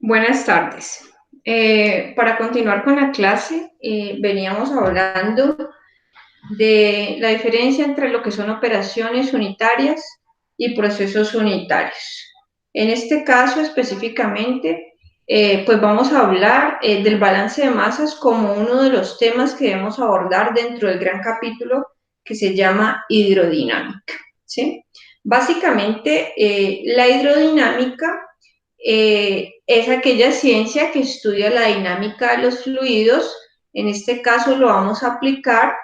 Buenas tardes. Para continuar con la clase, veníamos hablando de la diferencia entre lo que son operaciones unitarias y procesos unitarios. En este caso específicamente, pues vamos a hablar del balance de masas como uno de los temas que debemos abordar dentro del gran capítulo que se llama hidrodinámica, ¿sí? Básicamente, la hidrodinámica es aquella ciencia que estudia la dinámica de los fluidos. En este caso lo vamos a aplicar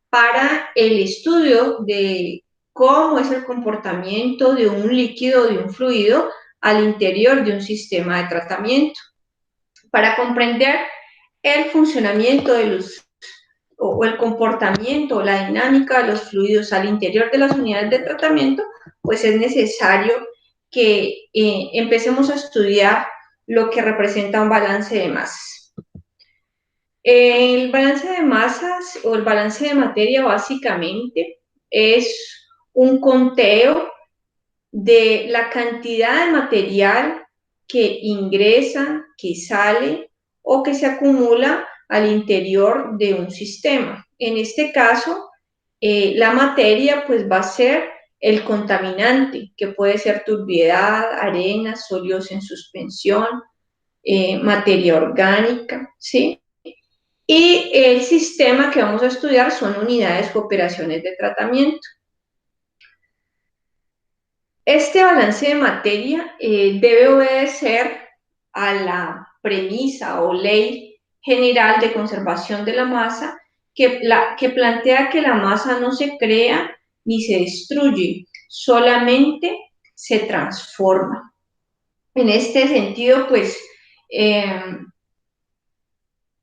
para el estudio de cómo es el comportamiento de un líquido o de un fluido al interior de un sistema de tratamiento. Para comprender el funcionamiento de los o el comportamiento o la dinámica de los fluidos al interior de las unidades de tratamiento, pues es necesario que empecemos a estudiar lo que representa un balance de masas. El balance de masas o el balance de materia básicamente es un conteo de la cantidad de material que ingresa, que sale o que se acumula al interior de un sistema. En este caso, la materia pues va a ser el contaminante, que puede ser turbiedad, arena, sólidos en suspensión, materia orgánica, ¿sí? Y el sistema que vamos a estudiar son unidades o operaciones de tratamiento. Este balance de materia debe obedecer a la premisa o ley general de conservación de la masa que plantea que la masa no se crea ni se destruye, solamente se transforma. En este sentido, pues,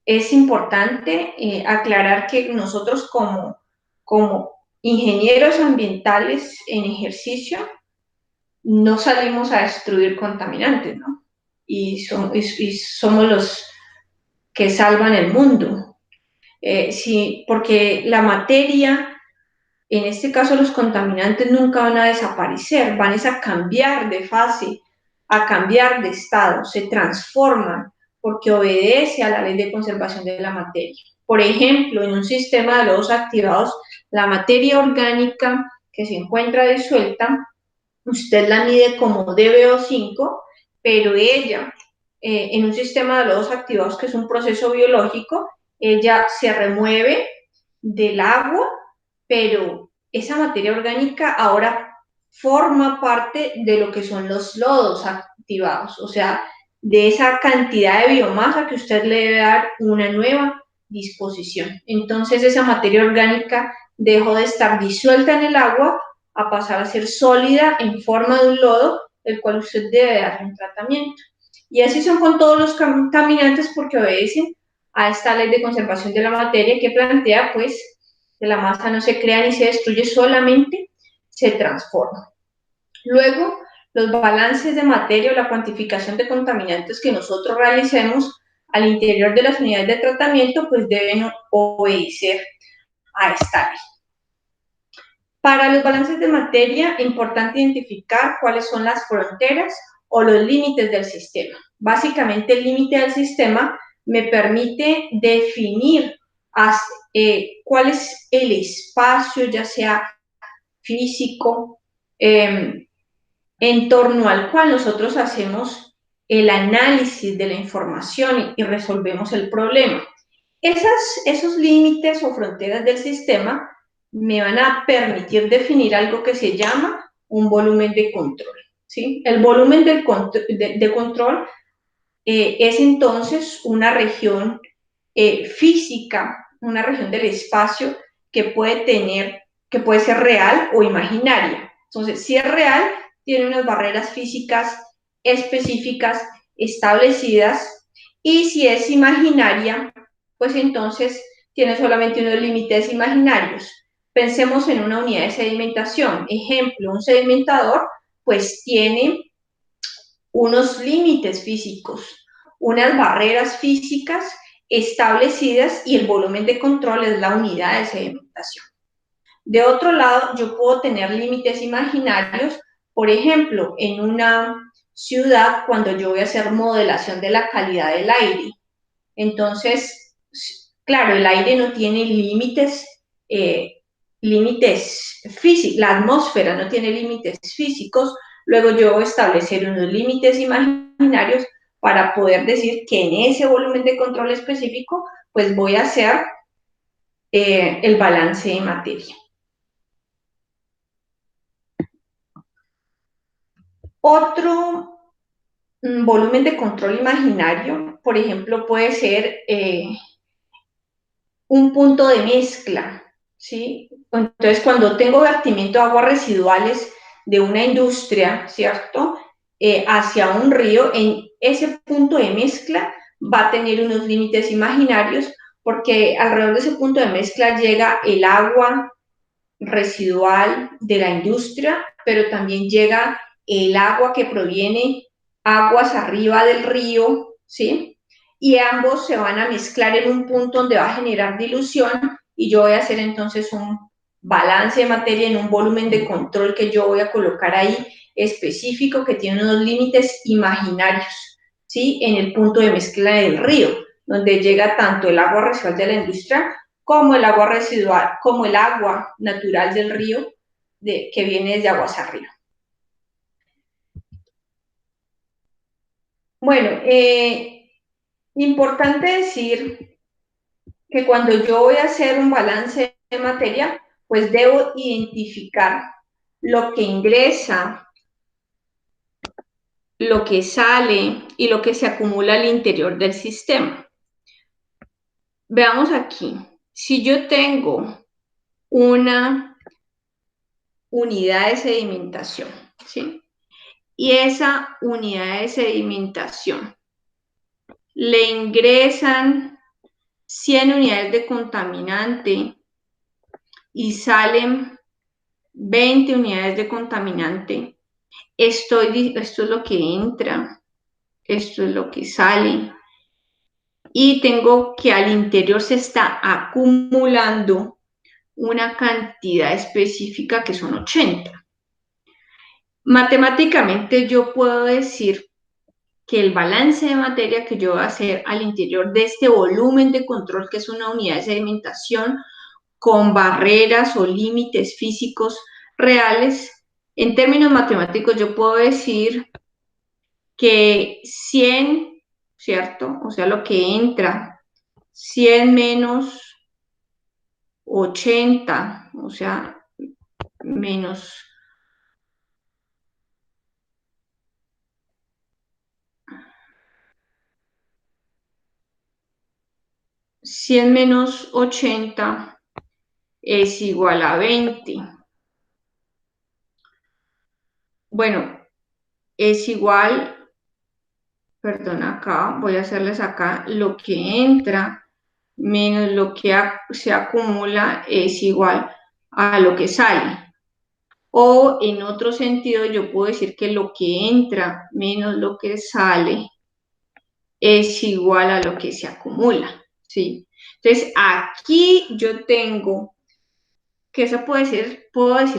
es importante aclarar que nosotros como ingenieros ambientales en ejercicio no salimos a destruir contaminantes, ¿no? Y somos los que salvan el mundo. Sí, porque la materia, en este caso los contaminantes nunca van a desaparecer, van a cambiar de fase, a cambiar de estado, se transforman porque obedece a la ley de conservación de la materia. Por ejemplo, en un sistema de lodos activados, la materia orgánica que se encuentra disuelta, usted la mide como DBO5, pero ella, en un sistema de lodos activados, que es un proceso biológico, ella se remueve del agua, pero esa materia orgánica ahora forma parte de lo que son los lodos activados, o sea, de esa cantidad de biomasa que usted le debe dar una nueva disposición. Entonces esa materia orgánica dejó de estar disuelta en el agua a pasar a ser sólida en forma de un lodo, el cual usted debe darle un tratamiento. Y así son con todos los contaminantes porque obedecen a esta ley de conservación de la materia que plantea, pues, que la masa no se crea ni se destruye, solamente se transforma. Luego, los balances de materia o la cuantificación de contaminantes que nosotros realicemos al interior de las unidades de tratamiento, pues deben obedecer a esta ley. Para los balances de materia, es importante identificar cuáles son las fronteras o los límites del sistema. Básicamente, el límite del sistema me permite definir cuál es el espacio, ya sea físico, en torno al cual nosotros hacemos el análisis de la información y resolvemos el problema. Esos límites o fronteras del sistema me van a permitir definir algo que se llama un volumen de control, ¿sí? El volumen de control es entonces una región física, una región del espacio que puede ser real o imaginaria. Entonces, si es real, tiene unas barreras físicas específicas establecidas, y si es imaginaria, pues entonces tiene solamente unos límites imaginarios. Pensemos en una unidad de sedimentación. Ejemplo, un sedimentador pues tiene unos límites físicos, unas barreras físicas establecidas, y el volumen de control es la unidad de sedimentación. De otro lado, yo puedo tener límites imaginarios, por ejemplo, en una ciudad cuando yo voy a hacer modelación de la calidad del aire. Entonces, claro, el aire no tiene límites físicos, la atmósfera no tiene límites físicos, luego yo voy a establecer unos límites imaginarios para poder decir que en ese volumen de control específico, pues voy a hacer el balance de materia. Otro volumen de control imaginario, por ejemplo, puede ser un punto de mezcla, ¿sí? Entonces, cuando tengo vertimiento de aguas residuales de una industria, ¿cierto? Hacia un río, en ese punto de mezcla va a tener unos límites imaginarios porque alrededor de ese punto de mezcla llega el agua residual de la industria, pero también llega el agua que proviene aguas arriba del río, ¿sí? Y ambos se van a mezclar en un punto donde va a generar dilución y yo voy a hacer entonces un balance de materia en un volumen de control que yo voy a colocar ahí específico que tiene unos límites imaginarios, ¿sí? En el punto de mezcla del río, donde llega tanto el agua residual de la industria como el agua residual, como el agua natural del río que viene desde aguas arriba. Bueno, importante decir que cuando yo voy a hacer un balance de materia, pues debo identificar lo que ingresa, lo que sale y lo que se acumula al interior del sistema. Veamos aquí, si yo tengo una unidad de sedimentación, ¿sí? Y esa unidad de sedimentación le ingresan 100 unidades de contaminante y salen 20 unidades de contaminante. Esto es lo que entra, esto es lo que sale. Y tengo que al interior se está acumulando una cantidad específica que son 80. Matemáticamente yo puedo decir que el balance de materia que yo voy a hacer al interior de este volumen de control, que es una unidad de sedimentación, con barreras o límites físicos reales, en términos matemáticos yo puedo decir que 100, ¿cierto? O sea, lo que entra, 100 menos 80, o sea, menos 100 menos 80 es igual a 20. Bueno, es igual, perdón, acá voy a hacerles acá, lo que entra menos lo que se acumula es igual a lo que sale. O en otro sentido, yo puedo decir que lo que entra menos lo que sale es igual a lo que se acumula, ¿sí? Entonces, aquí yo tengo que eso puedo decir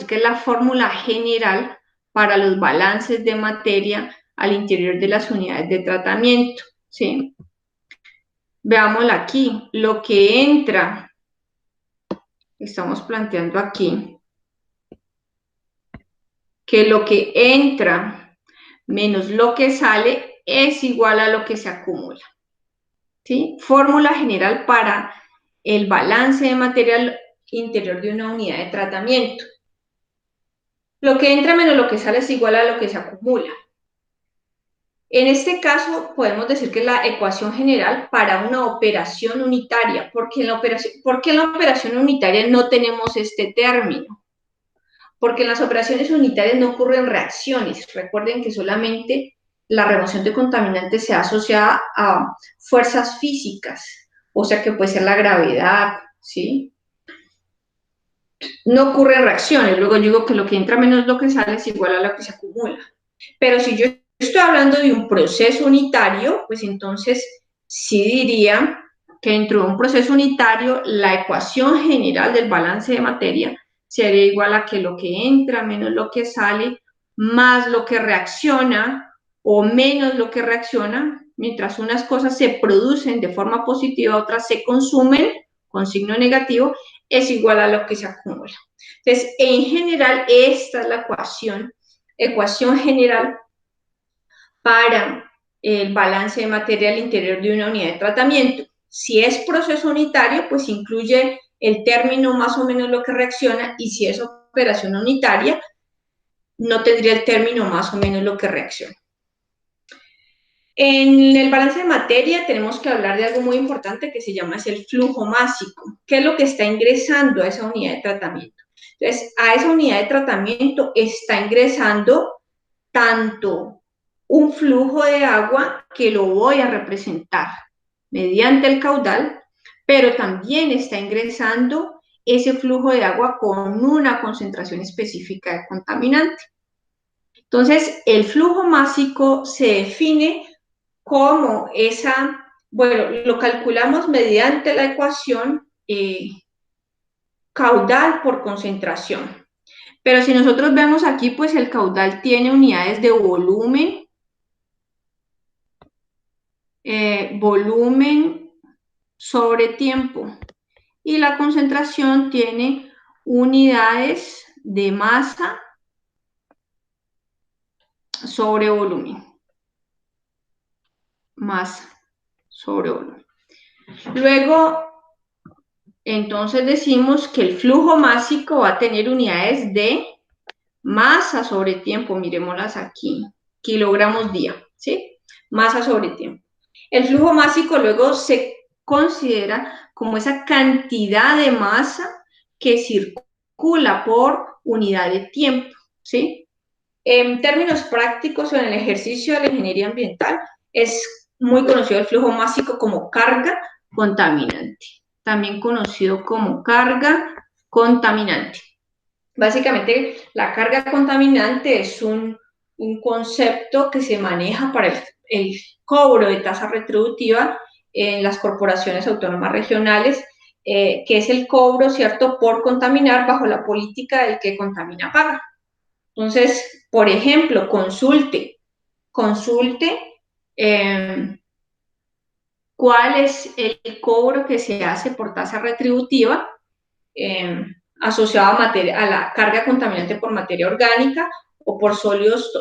que es la fórmula general para los balances de materia al interior de las unidades de tratamiento, ¿sí? Veámosla aquí, lo que entra, estamos planteando aquí, que lo que entra menos lo que sale es igual a lo que se acumula, ¿sí? Fórmula general para el balance de material interior de una unidad de tratamiento. Lo que entra menos lo que sale es igual a lo que se acumula. En este caso, podemos decir que es la ecuación general para una operación unitaria. ¿Por qué en la operación unitaria no tenemos este término? Porque en las operaciones unitarias no ocurren reacciones. Recuerden que solamente la remoción de contaminantes se asocia a fuerzas físicas, o sea que puede ser la gravedad, ¿sí? No ocurren reacciones. Luego yo digo que lo que entra menos lo que sale es igual a lo que se acumula. Pero si yo estoy hablando de un proceso unitario, pues entonces sí diría que dentro de un proceso unitario la ecuación general del balance de materia sería igual a que lo que entra menos lo que sale más lo que reacciona o menos lo que reacciona, mientras unas cosas se producen de forma positiva, otras se consumen con signo negativo, es igual a lo que se acumula. Entonces, en general, esta es la ecuación general para el balance de materia al interior de una unidad de tratamiento. Si es proceso unitario, pues incluye el término más o menos lo que reacciona, y si es operación unitaria, no tendría el término más o menos lo que reacciona. En el balance de materia tenemos que hablar de algo muy importante que se llama el flujo másico. ¿Qué es lo que está ingresando a esa unidad de tratamiento? Entonces, a esa unidad de tratamiento está ingresando tanto un flujo de agua, que lo voy a representar mediante el caudal, pero también está ingresando ese flujo de agua con una concentración específica de contaminante. Entonces, el flujo másico se define como lo calculamos mediante la ecuación caudal por concentración. Pero si nosotros vemos aquí, pues el caudal tiene unidades de volumen, volumen sobre tiempo, y la concentración tiene unidades de masa sobre volumen. Masa sobre volumen. Luego, entonces decimos que el flujo másico va a tener unidades de masa sobre tiempo, miremoslas aquí, kilogramos día, ¿sí? Masa sobre tiempo. El flujo másico luego se considera como esa cantidad de masa que circula por unidad de tiempo, ¿sí? En términos prácticos o en el ejercicio de la ingeniería ambiental, es muy conocido el flujo másico como carga contaminante, también conocido como carga contaminante. Básicamente, la carga contaminante es un concepto que se maneja para el cobro de tasa retributiva en las corporaciones autónomas regionales, que es el cobro, ¿cierto?, por contaminar bajo la política del que contamina paga. Entonces, por ejemplo, consulte cuál es el cobro que se hace por tasa retributiva asociado a la carga contaminante por materia orgánica o por sólidos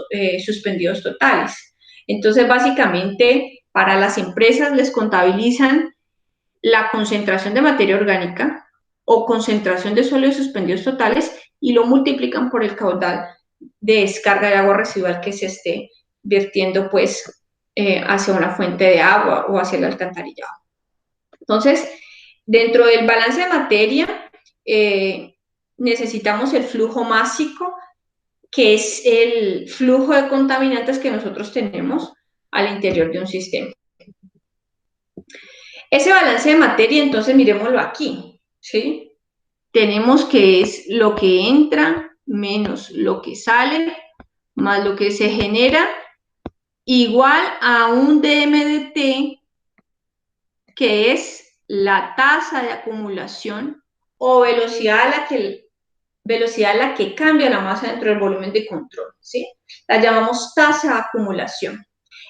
suspendidos totales. Entonces, básicamente, para las empresas les contabilizan la concentración de materia orgánica o concentración de sólidos suspendidos totales y lo multiplican por el caudal de descarga de agua residual que se esté vertiendo, pues, hacia una fuente de agua o hacia el alcantarillado. Entonces, dentro del balance de materia, necesitamos el flujo másico, que es el flujo de contaminantes que nosotros tenemos al interior de un sistema. Ese balance de materia, entonces, miremoslo aquí, ¿sí? Tenemos que es lo que entra menos lo que sale, más lo que se genera, igual a un dm de t, que es la tasa de acumulación o velocidad a la que cambia la masa dentro del volumen de control, ¿sí? La llamamos tasa de acumulación.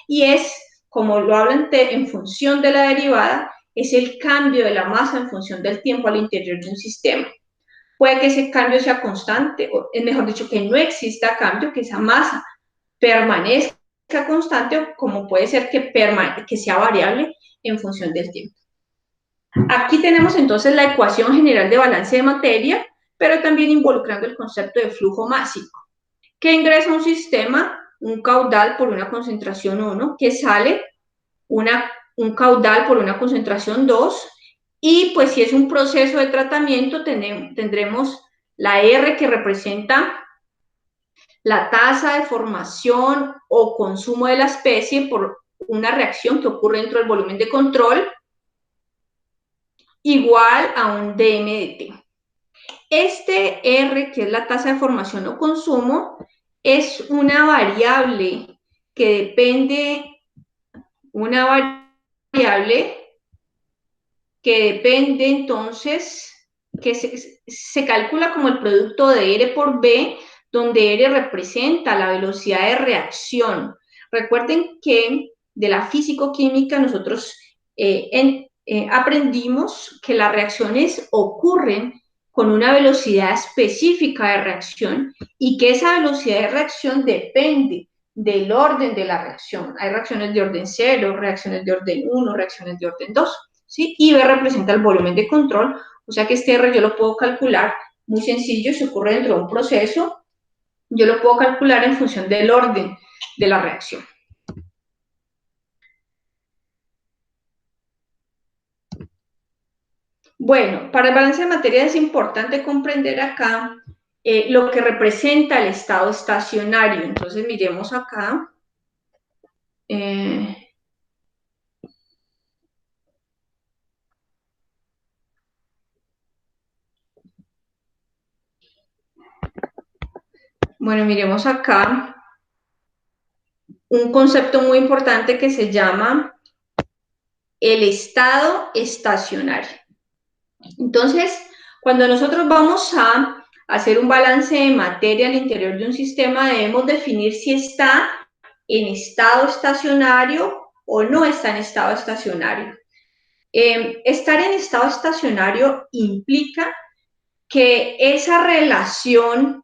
Y es, como lo hablan en función de la derivada, es el cambio de la masa en función del tiempo al interior de un sistema. Puede que ese cambio sea constante, o es mejor dicho, que no exista cambio, que esa masa permanezca constante, como puede ser que sea variable en función del tiempo. Aquí tenemos entonces la ecuación general de balance de materia, pero también involucrando el concepto de flujo másico, que ingresa a un sistema un caudal por una concentración 1, que sale un caudal por una concentración 2, y pues si es un proceso de tratamiento tendremos la R, que representa la tasa de formación o consumo de la especie por una reacción que ocurre dentro del volumen de control, igual a un dm de t. Este R, que es la tasa de formación o consumo, es una variable que depende entonces, que se calcula como el producto de R por B, donde R representa la velocidad de reacción Recuerden que de la físico-química nosotros aprendimos que las reacciones ocurren con una velocidad específica de reacción y que esa velocidad de reacción depende del orden de la reacción. Hay reacciones de orden 0, reacciones de orden 1, reacciones de orden 2, ¿sí? Y V representa el volumen de control, o sea que este R yo lo puedo calcular muy sencillo, si ocurre dentro de un proceso, yo lo puedo calcular en función del orden de la reacción. Bueno, para el balance de materia es importante comprender acá lo que representa el estado estacionario. Entonces, miremos acá. Bueno, miremos acá un concepto muy importante que se llama el estado estacionario. Entonces, cuando nosotros vamos a hacer un balance de materia al interior de un sistema, debemos definir si está en estado estacionario o no está en estado estacionario. Estar en estado estacionario implica que esa relación,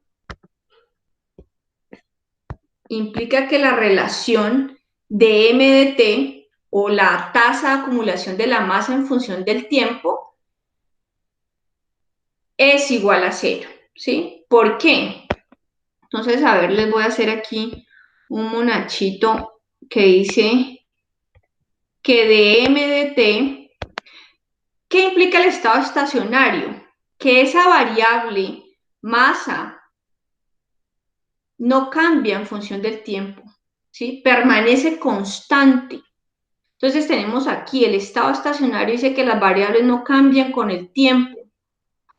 implica que la relación de M de T o la tasa de acumulación de la masa en función del tiempo es igual a 0, ¿sí? ¿Por qué? Entonces, a ver, les voy a hacer aquí un monachito que dice que de M de T, ¿qué implica el estado estacionario? Que esa variable masa no cambia en función del tiempo, ¿sí? Permanece constante. Entonces tenemos aquí el estado estacionario, dice que las variables no cambian con el tiempo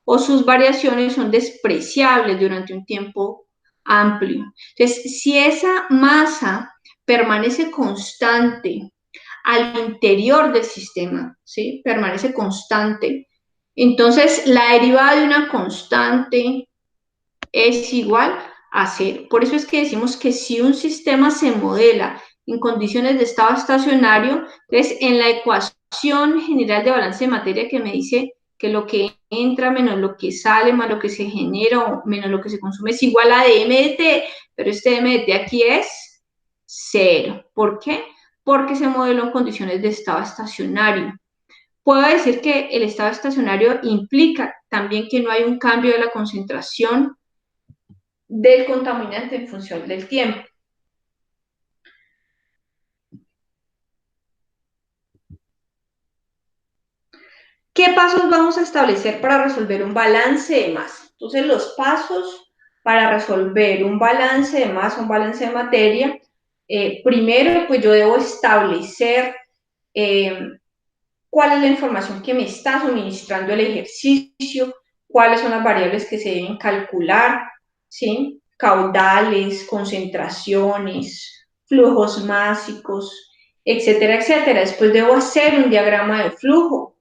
o sus variaciones son despreciables durante un tiempo amplio. Entonces, si esa masa permanece constante al interior del sistema, ¿sí? Permanece constante, entonces la derivada de una constante es igual a 0. Por eso es que decimos que si un sistema se modela en condiciones de estado estacionario, entonces en la ecuación general de balance de materia que me dice que lo que entra menos lo que sale más lo que se genera o menos lo que se consume es igual a de m de t, pero este m de t aquí es 0. ¿Por qué? Porque se modeló en condiciones de estado estacionario. Puedo decir que el estado estacionario implica también que no hay un cambio de la concentración del contaminante en función del tiempo. ¿Qué pasos vamos a establecer para resolver un balance de masa? Entonces, los pasos para resolver un balance de masa, un balance de materia, primero, pues yo debo establecer cuál es la información que me está suministrando el ejercicio, cuáles son las variables que se deben calcular, ¿sí? Caudales, concentraciones, flujos másicos, etcétera, etcétera. Después debo hacer un diagrama de flujo,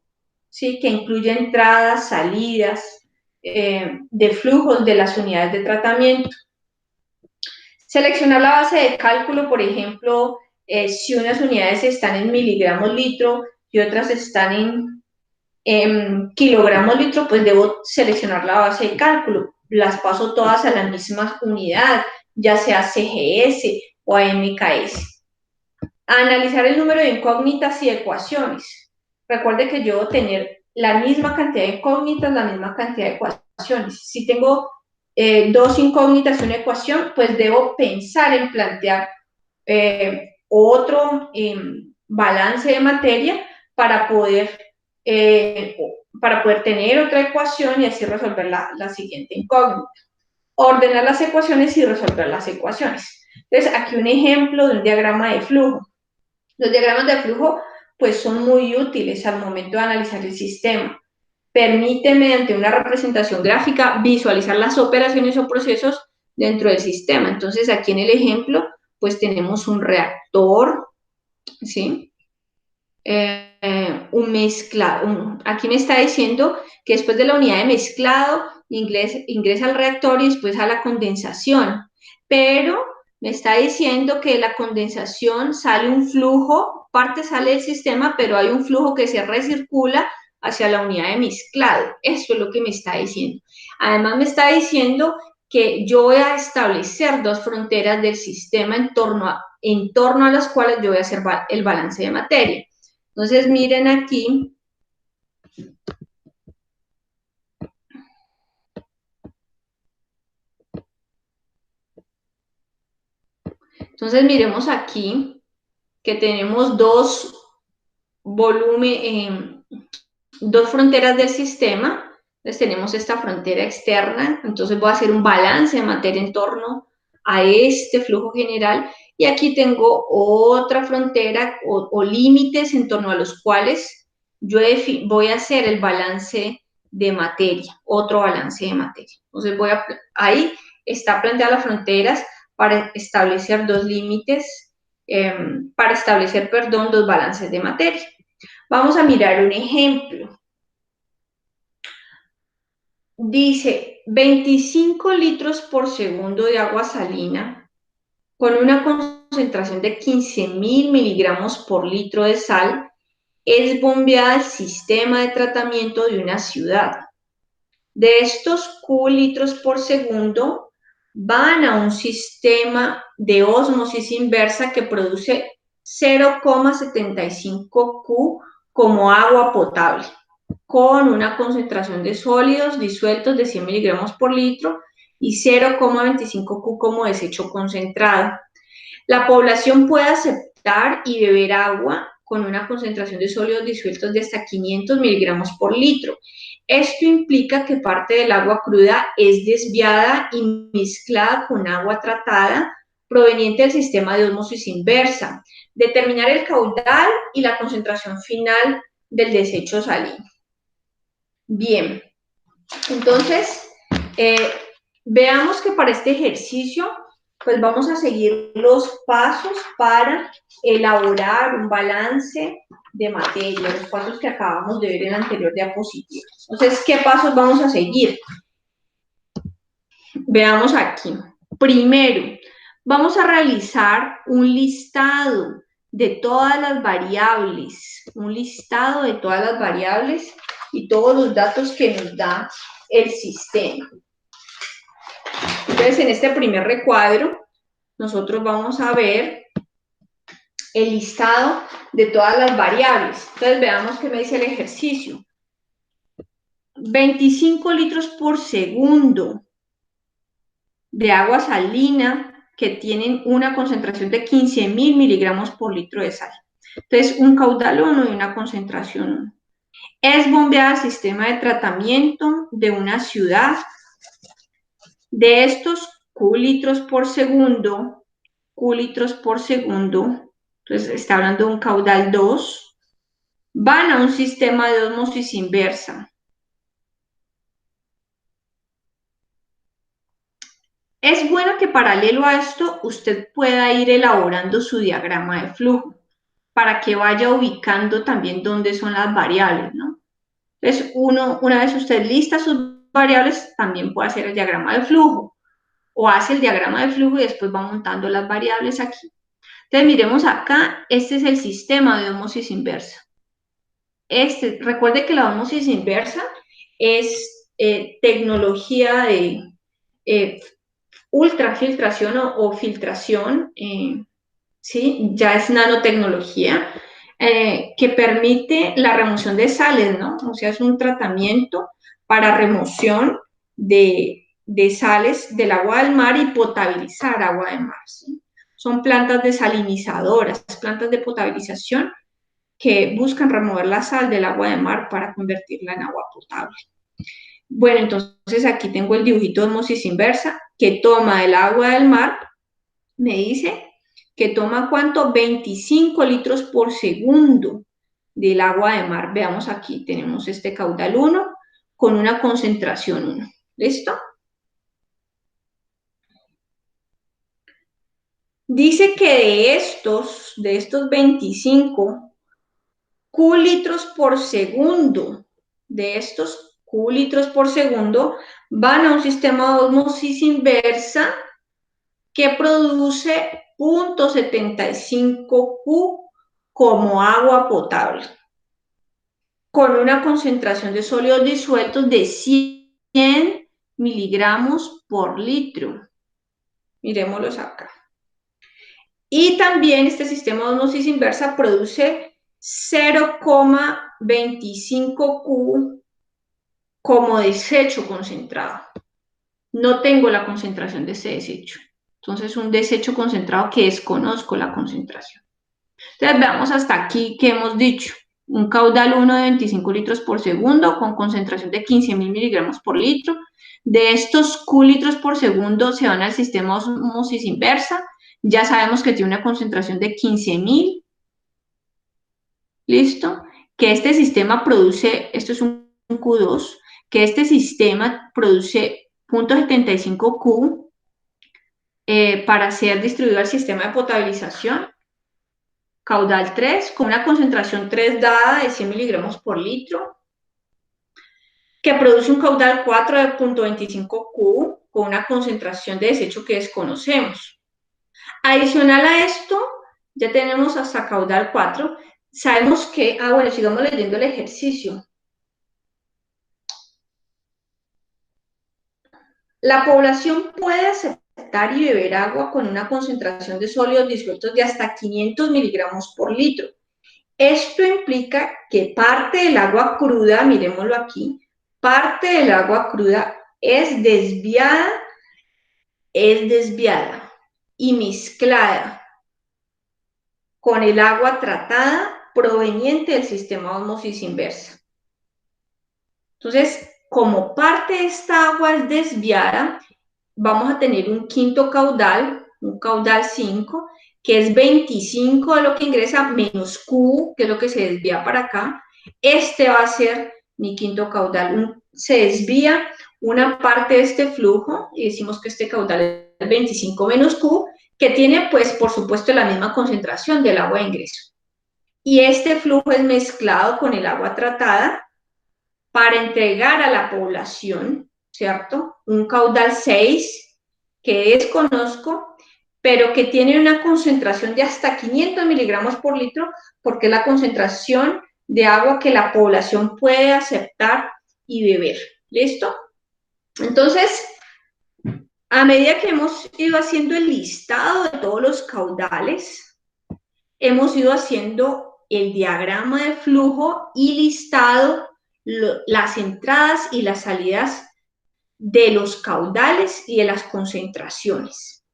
¿sí? Que incluye entradas, salidas, de flujos de las unidades de tratamiento. Seleccionar la base de cálculo, por ejemplo, si unas unidades están en miligramos litro y otras están en kilogramos litro, pues debo seleccionar la base de cálculo. Las paso todas a la misma unidad, ya sea CGS o AMKS. Analizar el número de incógnitas y ecuaciones. Recuerde que yo debo tener la misma cantidad de incógnitas, la misma cantidad de ecuaciones. Si tengo dos incógnitas y una ecuación, pues debo pensar en plantear otro balance de materia para poder, eh, para poder tener otra ecuación y así resolver la siguiente incógnita. Ordenar las ecuaciones y resolver las ecuaciones. Entonces, aquí un ejemplo de un diagrama de flujo. Los diagramas de flujo pues son muy útiles al momento de analizar el sistema. Permite, mediante una representación gráfica, visualizar las operaciones o procesos dentro del sistema. Entonces, aquí en el ejemplo, pues tenemos un reactor, ¿sí? Un mezclado. Aquí me está diciendo que después de la unidad de mezclado ingresa al reactor y después a la condensación. Pero Me está diciendo que de la condensación sale un flujo, parte sale del sistema, pero hay un flujo que se recircula hacia la unidad de mezclado. Eso es lo que me está diciendo. Además me está diciendo que yo voy a establecer dos fronteras del sistema en torno a las cuales yo voy a hacer el balance de materia. Entonces miren aquí. Entonces miremos aquí que tenemos dos fronteras del sistema. Entonces tenemos esta frontera externa, entonces voy a hacer un balance de materia en torno a este flujo general, y aquí tengo otra frontera o límites en torno a los cuales yo voy a hacer el balance de materia, otro balance de materia. Entonces ahí está planteada las fronteras para establecer dos límites, para establecer, perdón, dos balances de materia. Vamos a mirar un ejemplo. Dice 25 litros por segundo de agua salina con una concentración de 15.000 miligramos por litro de sal es bombeada al sistema de tratamiento de una ciudad. De estos litros por segundo van a un sistema de ósmosis inversa que produce 0,75 Q como agua potable, con una concentración de sólidos disueltos de 100 miligramos por litro y 0,25 Q como desecho concentrado. La población puede aceptar y beber agua con una concentración de sólidos disueltos de hasta 500 miligramos por litro. Esto implica que parte del agua cruda es desviada y mezclada con agua tratada proveniente del sistema de ósmosis inversa. Determinar el caudal y la concentración final del desecho salino. Bien, entonces, veamos que para este ejercicio, pues vamos a seguir los pasos para elaborar un balance de materia, los pasos que acabamos de ver en la anterior diapositiva. Entonces, ¿qué pasos vamos a seguir? Veamos aquí. Primero, vamos a realizar un listado de todas las variables, y todos los datos que nos da el sistema. Entonces, en este primer recuadro, nosotros vamos a ver el listado de todas las variables. Entonces, veamos qué me dice el ejercicio. 25 litros por segundo de agua salina que tienen una concentración de 15.000 miligramos por litro de sal. Entonces, un caudal 1 y una concentración 1. Es bombeada al sistema de tratamiento de una ciudad. De estos litros por segundo, entonces está hablando de un caudal 2, van a un sistema de ósmosis inversa. Es bueno que paralelo a esto usted pueda ir elaborando su diagrama de flujo para que vaya ubicando también dónde son las variables, ¿no? Entonces, una vez usted lista sus variables, también puede hacer el diagrama de flujo, o hace el diagrama de flujo y después va montando las variables aquí. Entonces, miremos acá, este es el sistema de ósmosis inversa. Recuerde que la ósmosis inversa es tecnología de ultrafiltración o filtración, ¿sí? Ya es nanotecnología, que permite la remoción de sales, ¿no? O sea, es un tratamiento para remoción de sales del agua del mar y potabilizar agua de mar, ¿sí? Son plantas desalinizadoras, plantas de potabilización que buscan remover la sal del agua de mar para convertirla en agua potable. Bueno, entonces aquí tengo el dibujito de ósmosis inversa que toma el agua del mar, me dice que toma ¿cuánto? 25 litros por segundo del agua de mar. Veamos aquí, tenemos este caudal 1 con una concentración 1. ¿Listo? Dice que de estos 25 litros por segundo, de estos litros por segundo, van a un sistema de ósmosis inversa que produce 0.75 Q como agua potable, con una concentración de sólidos disueltos de 100 miligramos por litro. Miremoslos acá. Y también este sistema de osmosis inversa produce 0,25 Q como desecho concentrado. No tengo la concentración de ese desecho. Entonces, un desecho concentrado que desconozco la concentración. Entonces, veamos hasta aquí que hemos dicho. Un caudal 1 de 25 litros por segundo con concentración de 15.000 miligramos por litro. De estos Q litros por segundo se van al sistema osmosis inversa. Ya sabemos que tiene una concentración de 15.000. ¿Listo? Que este sistema produce, esto es un Q2, que este sistema produce 0.75 Q para ser distribuido al sistema de potabilización. Caudal 3, con una concentración 3 dada de 100 miligramos por litro, que produce un caudal 4 de 0.25 Q con una concentración de desecho que desconocemos. Adicional a esto, ya tenemos hasta caudal 4. Sabemos que, bueno, sigamos leyendo el ejercicio. La población puede aceptar y beber agua con una concentración de sólidos disueltos de hasta 500 miligramos por litro. Esto implica que parte del agua cruda, miremoslo aquí, parte del agua cruda es desviada y mezclada con el agua tratada proveniente del sistema de osmosis inversa. Entonces, como parte de esta agua es desviada, vamos a tener un quinto caudal, un caudal 5, que es 25 de lo que ingresa menos Q, que es lo que se desvía para acá. Este va a ser mi quinto caudal. Se desvía una parte de este flujo y decimos que este caudal es 25 menos Q, que tiene, pues, por supuesto, la misma concentración del agua de ingreso. Y este flujo es mezclado con el agua tratada para entregar a la población, ¿cierto? Un caudal 6 que desconozco, pero que tiene una concentración de hasta 500 miligramos por litro, porque es la concentración de agua que la población puede aceptar y beber. ¿Listo? Entonces, a medida que hemos ido haciendo el listado de todos los caudales, hemos ido haciendo el diagrama de flujo y listado las entradas y las salidas de los caudales y de las concentraciones.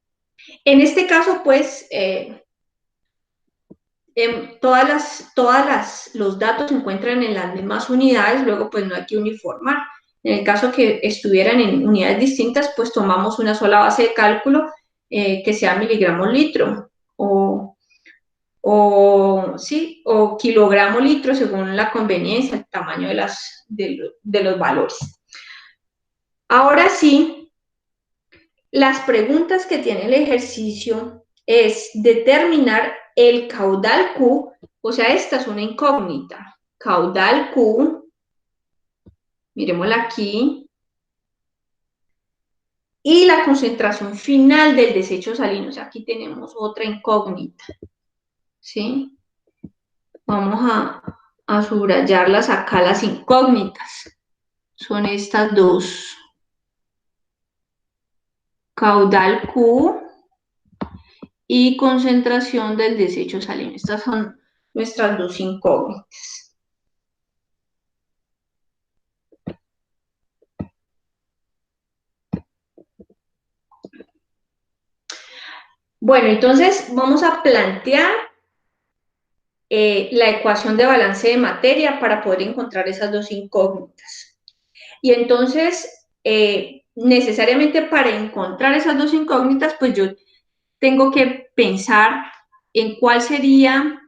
En este caso, pues, los datos se encuentran en las mismas unidades, luego pues no hay que uniformar. En el caso que estuvieran en unidades distintas, pues tomamos una sola base de cálculo que sea miligramos litro o kilogramo litro según la conveniencia, el tamaño de los valores. Ahora sí, las preguntas que tiene el ejercicio es determinar el caudal Q, o sea, esta es una incógnita. Caudal Q, miremosla aquí, y la concentración final del desecho salino. O sea, aquí tenemos otra incógnita, ¿sí? Vamos a subrayarlas acá, las incógnitas. Son estas dos. Caudal Q y concentración del desecho salino. Estas son nuestras dos incógnitas. Bueno, entonces vamos a plantear la ecuación de balance de materia para poder encontrar esas dos incógnitas. Y entonces, necesariamente para encontrar esas dos incógnitas, pues yo tengo que pensar en cuál sería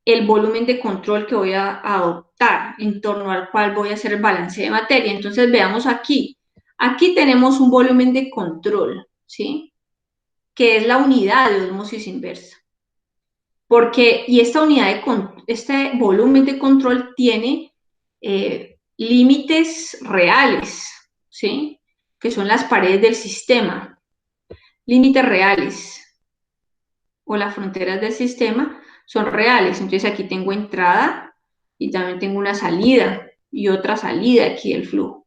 el volumen de control que voy a adoptar, en torno al cual voy a hacer el balance de materia. Entonces, veamos aquí. Aquí tenemos un volumen de control, ¿sí? Que es la unidad de osmosis inversa. Y esta este volumen de control tiene límites reales, ¿sí? Que son las paredes del sistema. límites reales o las fronteras del sistema son reales. Entonces aquí tengo entrada y también tengo una salida y otra salida aquí del flujo.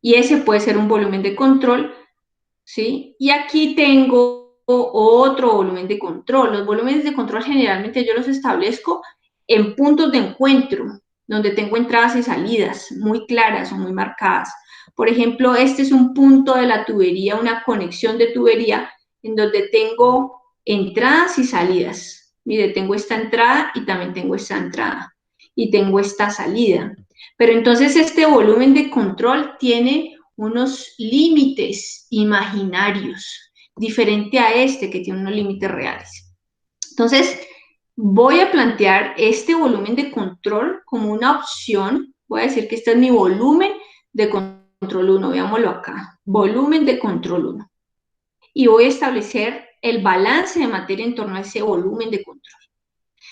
Y ese puede ser un volumen de control, ¿sí? Y aquí tengo otro volumen de control. Los volúmenes de control generalmente yo los establezco en puntos de encuentro, donde tengo entradas y salidas muy claras o muy marcadas. Por ejemplo, este es un punto de la tubería, una conexión de tubería, en donde tengo entradas y salidas. Mire, tengo esta entrada y también tengo esta entrada. Y tengo esta salida. Pero entonces este volumen de control tiene unos límites imaginarios, diferente a este que tiene unos límites reales. Entonces, voy a plantear este volumen de control como una opción. Voy a decir que este es mi volumen de control 1, veámoslo acá, volumen de control 1. Y voy a establecer el balance de materia en torno a ese volumen de control.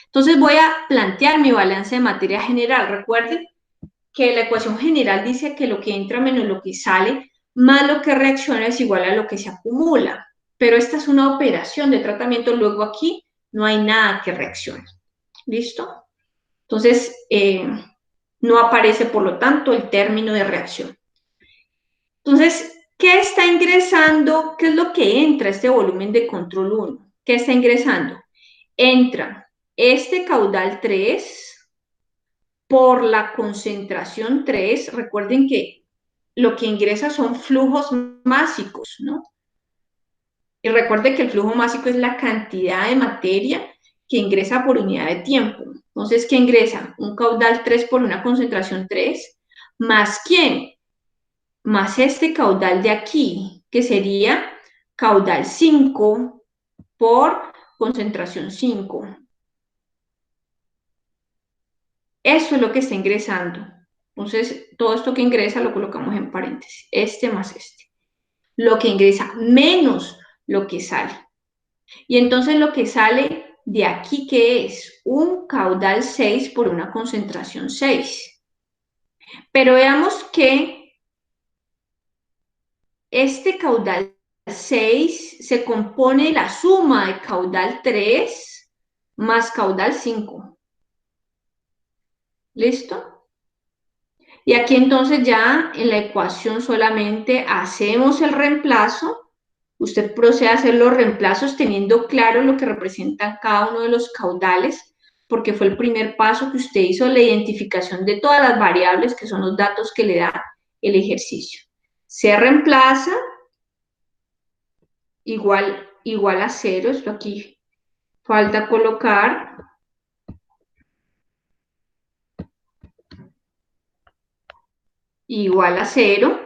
Entonces voy a plantear mi balance de materia general. Recuerden que la ecuación general dice que lo que entra menos lo que sale, más lo que reacciona es igual a lo que se acumula. Pero esta es una operación de tratamiento, luego aquí no hay nada que reaccione. ¿Listo? Entonces, no aparece, por lo tanto, el término de reacción. Entonces, ¿qué está ingresando? ¿Qué es lo que entra a este volumen de control 1? ¿Qué está ingresando? Entra este caudal 3 por la concentración 3. Recuerden que lo que ingresa son flujos másicos, ¿no? Y recuerden que el flujo másico es la cantidad de materia que ingresa por unidad de tiempo. Entonces, ¿qué ingresa? Un caudal 3 por una concentración 3, ¿más quién? Más este caudal de aquí, que sería caudal 5 por concentración 5. Eso es lo que está ingresando. Entonces, todo esto que ingresa lo colocamos en paréntesis. Este más este. Lo que ingresa menos lo que sale. Y entonces lo que sale de aquí, ¿qué es? Un caudal 6 por una concentración 6. Pero veamos que este caudal 6 se compone de la suma de caudal 3 más caudal 5. ¿Listo? Y aquí entonces ya en la ecuación solamente hacemos el reemplazo. Usted procede a hacer los reemplazos teniendo claro lo que representan cada uno de los caudales, porque fue el primer paso que usted hizo, la identificación de todas las variables que son los datos que le da el ejercicio. Se reemplaza igual a 0, esto aquí falta colocar igual a 0.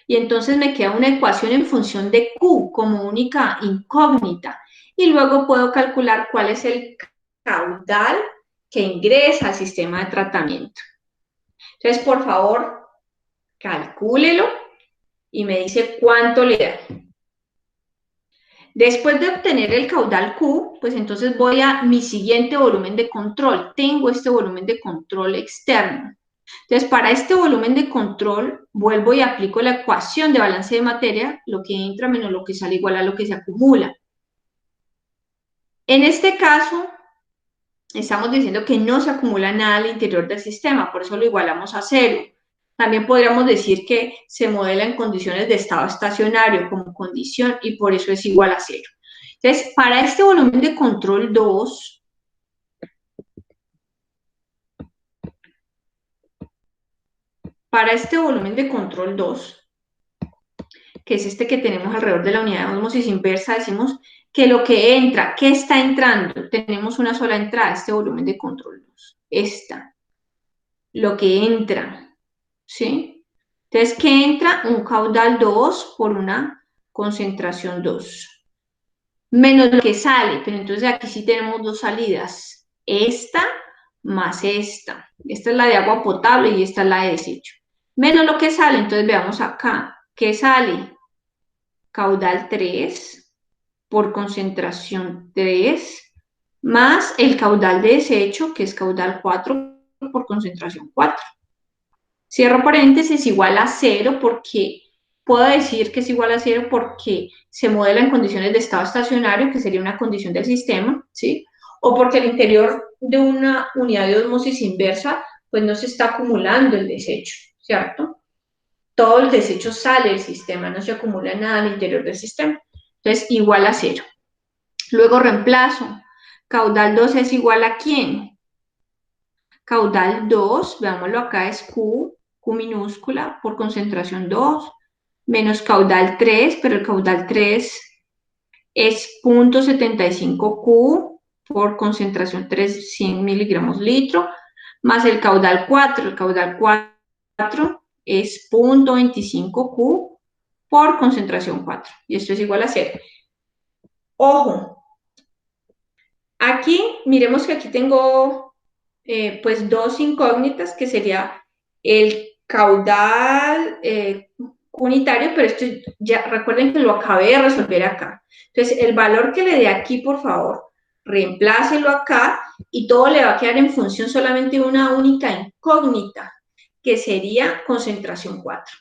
Y entonces me queda una ecuación en función de Q como única incógnita. Y luego puedo calcular cuál es el caudal que ingresa al sistema de tratamiento. Entonces, por favor, calcúlelo y me dice cuánto le da. Después de obtener el caudal Q, pues entonces voy a mi siguiente volumen de control. Tengo este volumen de control externo. Entonces, para este volumen de control, vuelvo y aplico la ecuación de balance de materia, lo que entra menos lo que sale igual a lo que se acumula. En este caso, estamos diciendo que no se acumula nada al interior del sistema, por eso lo igualamos a 0. También podríamos decir que se modela en condiciones de estado estacionario como condición y por eso es igual a 0. Entonces, para este volumen de control 2, que es este que tenemos alrededor de la unidad de ósmosis inversa, decimos que lo que entra, ¿qué está entrando? Tenemos una sola entrada, este volumen de control 2, esta, lo que entra, ¿sí? Entonces, ¿qué entra? Un caudal 2 por una concentración 2, menos lo que sale, pero entonces aquí sí tenemos dos salidas, esta más esta. Esta es la de agua potable y esta es la de desecho. Menos lo que sale, entonces veamos acá, ¿qué sale? Caudal 3 por concentración 3 más el caudal de desecho, que es caudal 4 por concentración 4. Cierro paréntesis igual a 0 porque puedo decir que es igual a cero porque se modela en condiciones de estado estacionario, que sería una condición del sistema, ¿sí? O porque el interior de una unidad de osmosis inversa, pues no se está acumulando el desecho, ¿cierto? Todo el desecho sale del sistema, no se acumula nada al interior del sistema. Entonces, igual a cero. Luego reemplazo. Caudal 2 es igual a ¿quién? Caudal 2, veámoslo acá, es Q minúscula por concentración 2, menos caudal 3, pero el caudal 3 es 0.75 Q por concentración 3, 100 miligramos litro, más el caudal 4. El caudal 4 es 0.25 Q por concentración 4. Y esto es igual a 0. Ojo, aquí, miremos que aquí tengo pues dos incógnitas, que sería el caudal unitario, pero esto ya recuerden que lo acabé de resolver acá. Entonces, el valor que le dé aquí, por favor, reemplácelo acá y todo le va a quedar en función solamente de una única incógnita, que sería concentración 4.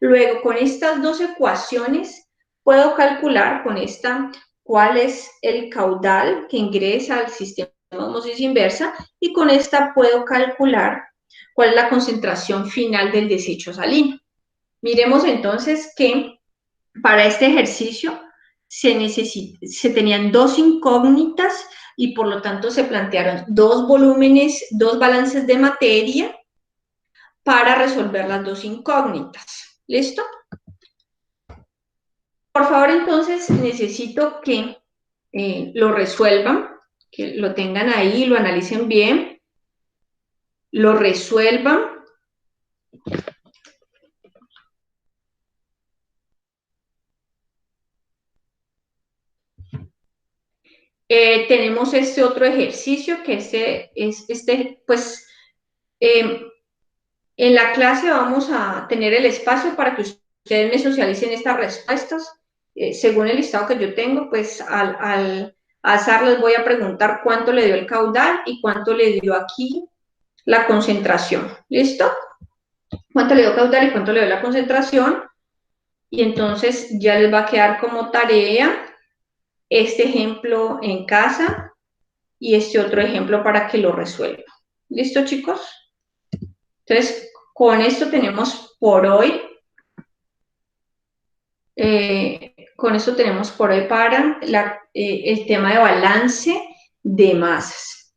Luego, con estas dos ecuaciones, puedo calcular con esta cuál es el caudal que ingresa al sistema de osmosis inversa y con esta puedo calcular cuál es la concentración final del desecho salino. Miremos entonces que para este ejercicio se tenían dos incógnitas y por lo tanto se plantearon dos volúmenes, dos balances de materia para resolver las dos incógnitas. ¿Listo? Por favor, entonces necesito que lo resuelvan, que lo tengan ahí, lo analicen bien, lo resuelvan. Tenemos este otro ejercicio que pues eh, en la clase vamos a tener el espacio para que ustedes me socialicen estas respuestas. Según el listado que yo tengo, pues al azar les voy a preguntar cuánto le dio el caudal y cuánto le dio aquí la concentración. ¿Listo? Cuánto le dio caudal y cuánto le dio la concentración. Y entonces ya les va a quedar como tarea este ejemplo en casa y este otro ejemplo para que lo resuelvan. ¿Listo, chicos? Entonces, con esto tenemos por hoy. Con esto tenemos por hoy para el tema de balance de masas.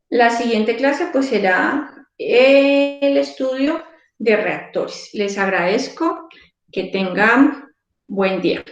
La siguiente clase pues será el estudio de reactores. Les agradezco, que tengan buen día.